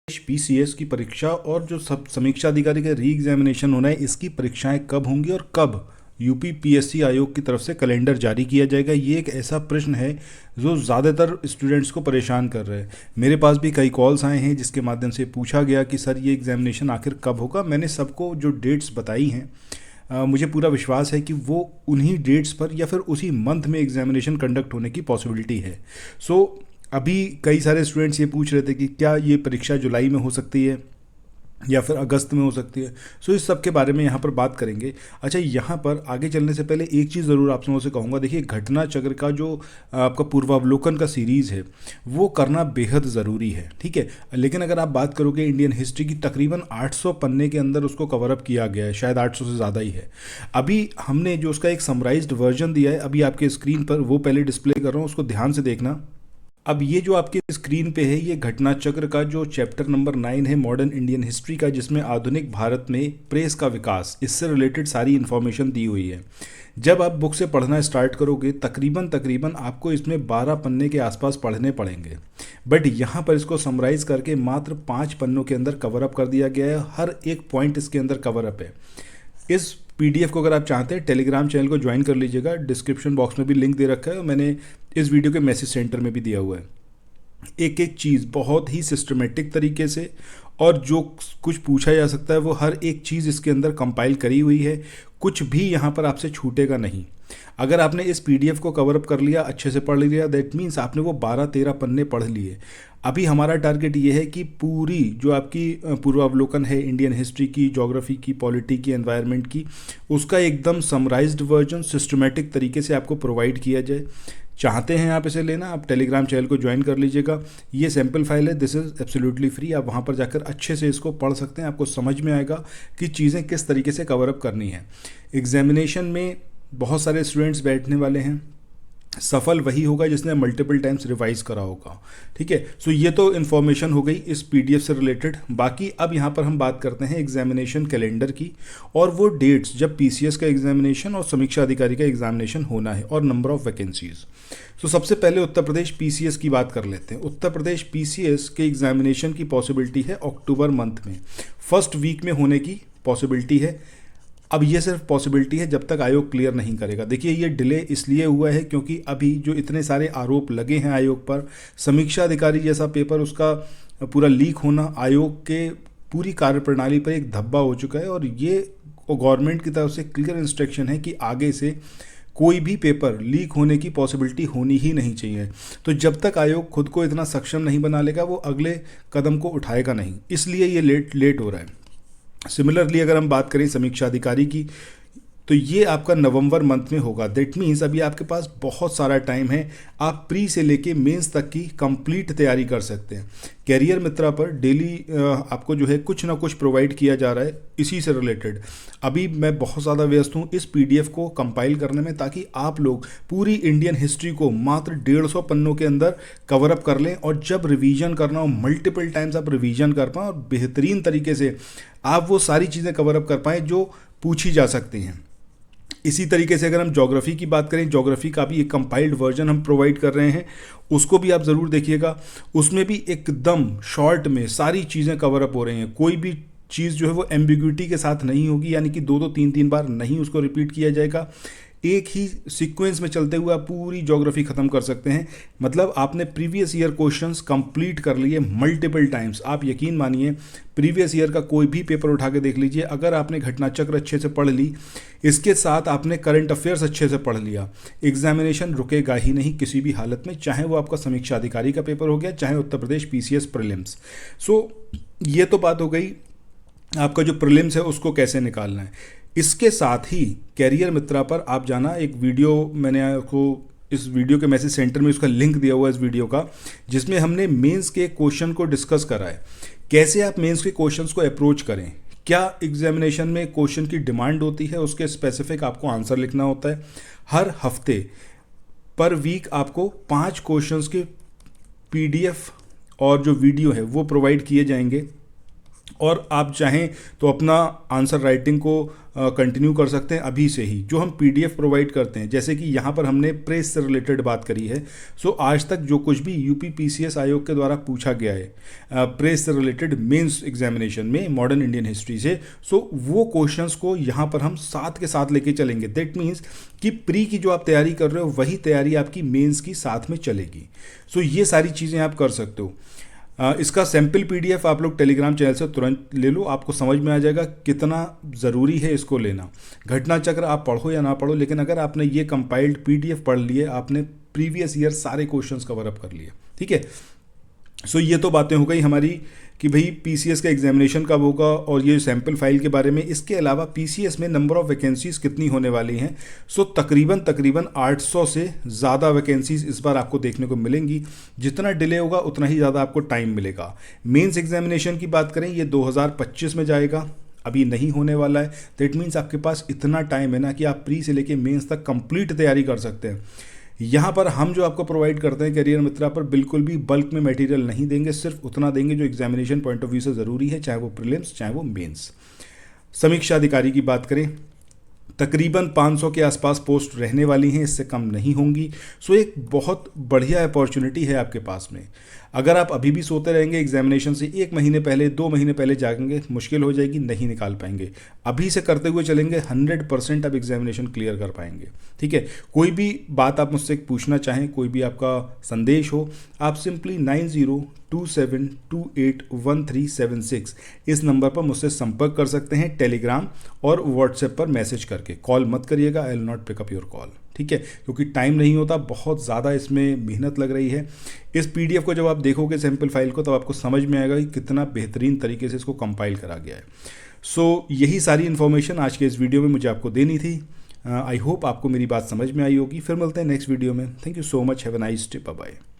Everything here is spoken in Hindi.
पीसीएस की परीक्षा और जो सब समीक्षा अधिकारी का री एग्जामिनेशन होना है, इसकी परीक्षाएं कब होंगी और कब यूपी पीएससी आयोग की तरफ से कैलेंडर जारी किया जाएगा। ये एक ऐसा प्रश्न है जो ज़्यादातर स्टूडेंट्स को परेशान कर रहा है। मेरे पास भी कई कॉल्स आए हैं जिसके माध्यम से पूछा गया कि सर ये एग्जामिनेशन आखिर कब होगा। मैंने सबको जो डेट्स बताई हैं, मुझे पूरा विश्वास है कि वो उन्हीं डेट्स पर या फिर उसी मंथ में एग्जामिनेशन कंडक्ट होने की पॉसिबिलिटी है। अभी कई सारे स्टूडेंट्स ये पूछ रहे थे कि क्या ये परीक्षा जुलाई में हो सकती है या फिर अगस्त में हो सकती है। इस सब के बारे में यहाँ पर बात करेंगे। अच्छा, यहाँ पर आगे चलने से पहले एक चीज़ ज़रूर आप लोगों से कहूँगा। देखिए, घटना चक्र का जो आपका पूर्वावलोकन का सीरीज़ है वो करना बेहद ज़रूरी है, ठीक है। लेकिन अगर आप बात करोगे इंडियन हिस्ट्री की, तकरीबन 800 पन्ने के अंदर उसको कवर अप किया गया है, शायद 800 से ज़्यादा ही है। अभी हमने जो उसका एक समराइज्ड वर्जन दिया है, अभी आपके स्क्रीन पर वो पहले डिस्प्ले कर रहा हूँ, उसको ध्यान से देखना। अब ये जो आपकी स्क्रीन पे है, ये घटना चक्र का जो चैप्टर नंबर 9 है मॉडर्न इंडियन हिस्ट्री का, जिसमें आधुनिक भारत में प्रेस का विकास, इससे रिलेटेड सारी इन्फॉर्मेशन दी हुई है। जब आप बुक से पढ़ना स्टार्ट करोगे, तकरीबन आपको इसमें 12 पन्ने के आसपास पढ़ने पड़ेंगे। बट यहाँ पर इसको समराइज करके मात्र 5 पन्नों के अंदर कवर अप कर दिया गया है। हर एक पॉइंट इसके अंदर कवर अप है। इस पीडीएफ को अगर आप चाहते हैं, टेलीग्राम चैनल को ज्वाइन कर लीजिएगा। डिस्क्रिप्शन बॉक्स में भी लिंक दे रखा है और मैंने इस वीडियो के मैसेज सेंटर में भी दिया हुआ है। एक एक चीज़ बहुत ही सिस्टमेटिक तरीके से, और जो कुछ पूछा जा सकता है वो हर एक चीज़ इसके अंदर कंपाइल करी हुई है। कुछ भी यहाँ पर आपसे छूटेगा नहीं। अगर आपने इस पीडीएफ को कवर अप कर लिया, अच्छे से पढ़ लिया, दैट मीन्स आपने वो 12-13 पन्ने पढ़ लिए। अभी हमारा टारगेट ये है कि पूरी जो आपकी पूर्वावलोकन है इंडियन हिस्ट्री की, ज्योग्राफी की, पॉलिटी की, एनवायरनमेंट की, उसका एकदम समराइज्ड वर्जन सिस्टमेटिक तरीके से आपको प्रोवाइड किया जाए। चाहते हैं आप इसे लेना, आप टेलीग्राम चैनल को ज्वाइन कर लीजिएगा। ये सैम्पल फाइल है, दिस इज़ एब्सोल्युटली फ्री। आप वहाँ पर जाकर अच्छे से इसको पढ़ सकते हैं। आपको समझ में आएगा कि चीज़ें किस तरीके से कवर अप करनी है। एग्जामिनेशन में बहुत सारे स्टूडेंट्स बैठने वाले हैं। सफल वही होगा जिसने मल्टीपल टाइम्स रिवाइज करा होगा, ठीक है। ये तो इन्फॉर्मेशन हो गई इस पीडीएफ से रिलेटेड। बाकी अब यहाँ पर हम बात करते हैं एग्जामिनेशन कैलेंडर की, और वो डेट्स जब पीसीएस का एग्जामिनेशन और समीक्षा अधिकारी का एग्जामिनेशन होना है, और नंबर ऑफ वैकेंसीज। सबसे पहले उत्तर प्रदेश पीसीएस की बात कर लेते हैं। उत्तर प्रदेश पीसीएस के एग्जामिनेशन की पॉसिबिलिटी है अक्टूबर मंथ में, फर्स्ट वीक में होने की पॉसिबिलिटी है। अब ये सिर्फ पॉसिबिलिटी है जब तक आयोग क्लियर नहीं करेगा। देखिए, ये डिले इसलिए हुआ है क्योंकि अभी जो इतने सारे आरोप लगे हैं आयोग पर, समीक्षा अधिकारी जैसा पेपर, उसका पूरा लीक होना आयोग के पूरी कार्यप्रणाली पर एक धब्बा हो चुका है। और ये गवर्नमेंट की तरफ से क्लियर इंस्ट्रक्शन है कि आगे से कोई भी पेपर लीक होने की पॉसिबिलिटी होनी ही नहीं चाहिए। तो जब तक आयोग खुद को इतना सक्षम नहीं बना लेगा, वो अगले कदम को उठाएगा नहीं, इसलिए ये लेट हो रहा है। सिमिलरली अगर हम बात करें समीक्षा अधिकारी की, तो ये आपका नवंबर मंथ में होगा। दैट मीन्स अभी आपके पास बहुत सारा टाइम है। आप प्री से लेके मेंस तक की कंप्लीट तैयारी कर सकते हैं। कैरियर मित्रा पर डेली आपको जो है कुछ ना कुछ प्रोवाइड किया जा रहा है इसी से रिलेटेड। अभी मैं बहुत ज़्यादा व्यस्त हूँ इस पीडीएफ को कंपाइल करने में, ताकि आप लोग पूरी इंडियन हिस्ट्री को मात्र 150 पन्नों के अंदर कवर अप कर लें, और जब रिवीजन करना हो मल्टीपल टाइम्स आप रिवीजन कर पाएँ, और बेहतरीन तरीके से आप वो सारी चीज़ें कवर अप कर पाएँ जो पूछी जा सकती हैं। इसी तरीके से अगर हम ज्योग्राफी की बात करें, ज्योग्राफी का भी एक कंपाइल्ड वर्जन हम प्रोवाइड कर रहे हैं, उसको भी आप ज़रूर देखिएगा। उसमें भी एकदम शॉर्ट में सारी चीज़ें कवर अप हो रही हैं। कोई भी चीज़ जो है वो एम्बिग्विटी के साथ नहीं होगी, यानी कि 2-3 बार नहीं उसको रिपीट किया जाएगा। एक ही सीक्वेंस में चलते हुए आप पूरी ज्योग्राफी ख़त्म कर सकते हैं। मतलब आपने प्रीवियस ईयर क्वेश्चंस कंप्लीट कर लिए मल्टीपल टाइम्स। आप यकीन मानिए, प्रीवियस ईयर का कोई भी पेपर उठा के देख लीजिए, अगर आपने घटना चक्र अच्छे से पढ़ ली, इसके साथ आपने करंट अफेयर्स अच्छे से पढ़ लिया, एग्जामिनेशन रुकेगा ही नहीं किसी भी हालत में, चाहे वो आपका समीक्षा अधिकारी का पेपर हो गया, चाहे उत्तर प्रदेश पीसीएस प्रीलिम्स। ये तो बात हो गई आपका जो प्रीलिम्स है उसको कैसे निकालना है। इसके साथ ही कैरियर मित्रा पर आप जाना, एक वीडियो मैंने आपको इस वीडियो के मैसेज सेंटर में उसका लिंक दिया हुआ है इस वीडियो का, जिसमें हमने मेंस के क्वेश्चन को डिस्कस करा है। कैसे आप मेंस के क्वेश्चंस को अप्रोच करें, क्या एग्जामिनेशन में क्वेश्चन की डिमांड होती है, उसके स्पेसिफिक आपको आंसर लिखना होता है। हर हफ्ते पर वीक आपको 5 क्वेश्चंस के पीडीएफ और जो वीडियो है वो प्रोवाइड किए जाएंगे। और आप चाहें तो अपना आंसर राइटिंग को कंटिन्यू कर सकते हैं अभी से ही। जो हम पीडीएफ प्रोवाइड करते हैं, जैसे कि यहाँ पर हमने प्रेस से रिलेटेड बात करी है, सो आज तक जो कुछ भी यूपी पीसीएस आयोग के द्वारा पूछा गया है प्रेस से रिलेटेड मेंस एग्जामिनेशन में मॉडर्न इंडियन हिस्ट्री से, सो वो क्वेश्चंस को यहाँ पर हम साथ के साथ लेके चलेंगे। दैट मीन्स कि प्री की जो आप तैयारी कर रहे हो वही तैयारी आपकी मेंस की साथ में चलेगी। सो ये सारी चीज़ें आप कर सकते हो। इसका सैम्पल पीडीएफ आप लोग टेलीग्राम चैनल से तुरंत ले लो, आपको समझ में आ जाएगा कितना ज़रूरी है इसको लेना। घटना चक्र आप पढ़ो या ना पढ़ो, लेकिन अगर आपने ये कंपाइल्ड पीडीएफ पढ़ लिए, आपने प्रीवियस ईयर सारे क्वेश्चंस कवर अप कर लिए। ठीक है, सो ये तो बातें हो गई हमारी कि भाई पीसीएस का एग्जामिनेशन कब होगा और ये सैम्पल फाइल के बारे में। इसके अलावा पीसीएस में नंबर ऑफ़ वैकेंसीज़ कितनी होने वाली हैं, सो तकरीबन 800 से ज़्यादा वैकेंसीज़ इस बार आपको देखने को मिलेंगी। जितना डिले होगा उतना ही ज़्यादा आपको टाइम मिलेगा। मेंस एग्जामिनेशन की बात करें, ये 2025 में जाएगा, अभी नहीं होने वाला है। दैट मीन्स आपके पास इतना टाइम है ना कि आप प्री से लेके मेंस तक कंप्लीट तैयारी कर सकते हैं। यहाँ पर हम जो आपको प्रोवाइड करते हैं करियर मित्रा पर, बिल्कुल भी बल्क में मटेरियल नहीं देंगे, सिर्फ उतना देंगे जो एग्जामिनेशन पॉइंट ऑफ व्यू से ज़रूरी है, चाहे वो प्रीलिम्स चाहे वो मेंस। समीक्षा अधिकारी की बात करें, तकरीबन 500 के आसपास पोस्ट रहने वाली हैं, इससे कम नहीं होंगी। सो एक बहुत बढ़िया अपॉर्चुनिटी है आपके पास में। अगर आप अभी भी सोते रहेंगे एग्जामिनेशन से 1 महीने पहले 2 महीने पहले जाएंगे, मुश्किल हो जाएगी, नहीं निकाल पाएंगे। अभी से करते हुए चलेंगे 100% आप एग्जामिनेशन क्लियर कर पाएंगे। ठीक है, कोई भी बात आप मुझसे पूछना चाहें, कोई भी आपका संदेश हो, आप सिंपली 9027281376 इस नंबर पर मुझसे संपर्क कर सकते हैं, टेलीग्राम और व्हाट्सएप पर मैसेज करके। कॉल मत करिएगा, I will not pick up your call. ठीक है, क्योंकि टाइम नहीं होता, बहुत ज़्यादा इसमें मेहनत लग रही है। इस पीडीएफ को जब आप देखोगे सैम्पल फाइल को, तब आपको समझ में आएगा कि कितना बेहतरीन तरीके से इसको कंपाइल करा गया है। सो यही सारी इन्फॉर्मेशन आज के इस वीडियो में मुझे आपको देनी थी। आई होप आपको मेरी बात समझ में आई होगी। फिर मिलते हैं नेक्स्ट वीडियो में। Thank you so much, have a nice day, bye bye.